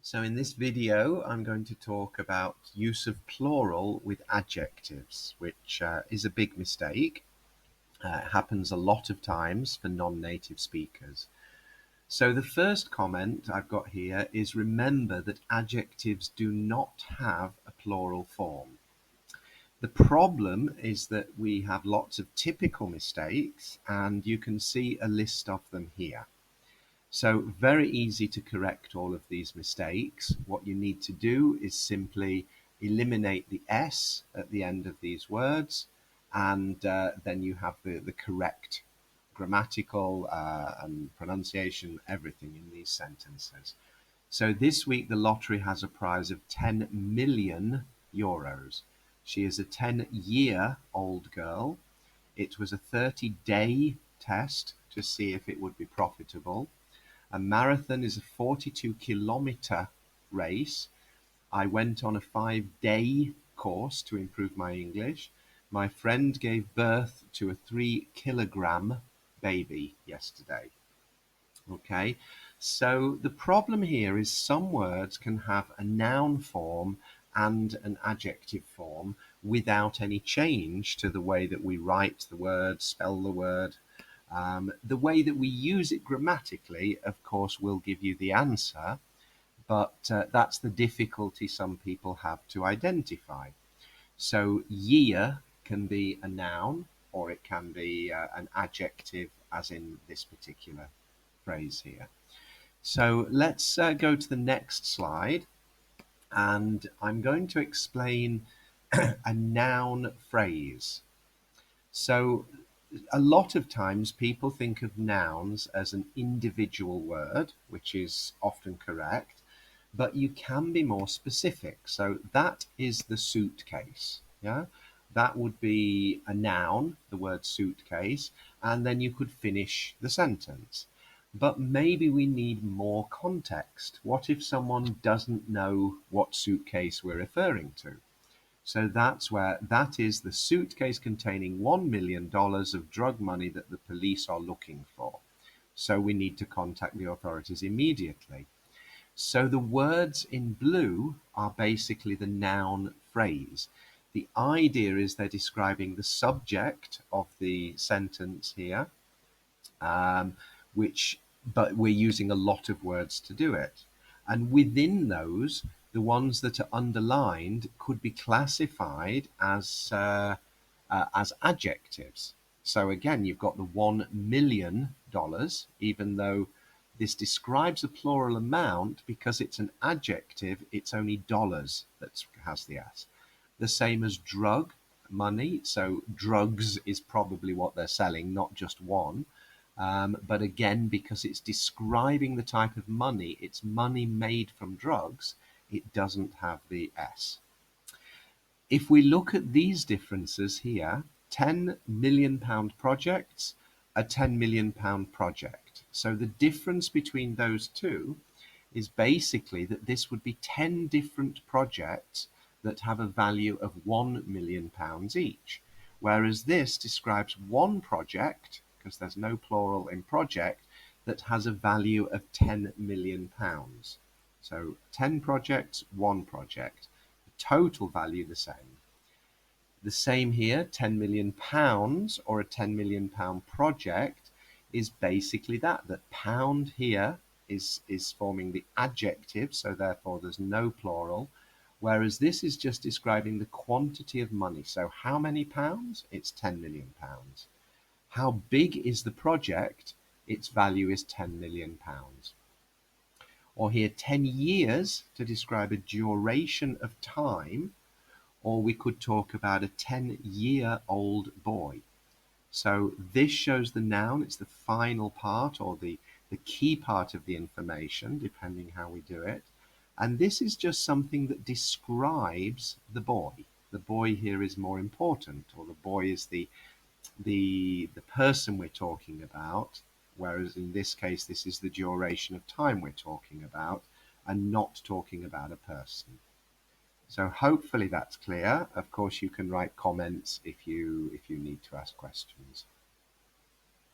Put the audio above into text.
So in this video, I'm going to talk about use of plural with adjectives, which is a big mistake. It happens a lot of times for non-native speakers. So the first comment I've got here is remember that adjectives do not have a plural form. The problem is that we have lots of typical mistakes, and you can see a list of them here. So very easy to correct all of these mistakes. What you need to do is simply eliminate the S at the end of these words, and then you have the correct grammatical and pronunciation, everything in these sentences. So this week the lottery has a prize of 10 million euros. She is a 10-year-old girl. It was a 30-day test to see if it would be profitable. A marathon is a 42-kilometer race. I went on a 5-day course to improve my English. My friend gave birth to a 3-kilogram baby yesterday. Okay, so the problem here is some words can have a noun form and an adjective form without any change to the way that we write the word, spell the word. The way that we use it grammatically, of course, will give you the answer, but that's the difficulty some people have to identify. So year can be a noun or it can be an adjective, as in this particular phrase here. So let's go to the next slide, and I'm going to explain a noun phrase. So a lot of times people think of nouns as an individual word, which is often correct, but you can be more specific. So that is the suitcase. Yeah, that would be a noun, the word suitcase, and then you could finish the sentence. But maybe we need more context. What if someone doesn't know what suitcase we're referring to? So that's where that is the suitcase containing $1 million of drug money that the police are looking for. So we need to contact the authorities immediately. So the words in blue are basically the noun phrase. The idea is they're describing the subject of the sentence here, which but we're using a lot of words to do it. And within those, the ones that are underlined could be classified as adjectives. So again, you've got the $1 million, even though this describes a plural amount because it's an adjective, it's only dollars that has the S. The same as drug, money. So drugs is probably what they're selling, not just one. But again, because it's describing the type of money, it's money made from drugs, it doesn't have the S. If we look at these differences here, £10 million projects, a £10 million project. So the difference between those two is basically that this would be 10 different projects that have a value of £1 million each. Whereas this describes one project, because there's no plural in project, that has a value of £10 million. So 10 projects, one project. The total value the same. The same here, £10 million or a £10 million project is basically that pound here is forming the adjective, so therefore there's no plural, whereas this is just describing the quantity of money. So how many pounds? It's £10 million. How big is the project? Its value is £10 million. Or here 10 years to describe a duration of time, or we could talk about a 10-year-old boy. So this shows the noun, it's the final part or the key part of the information, depending how we do it. And this is just something that describes the boy. The boy here is more important, or the boy is the person we're talking about, whereas in this case, this is the duration of time we're talking about and not talking about a person. So hopefully that's clear. Of course, you can write comments if you need to ask questions.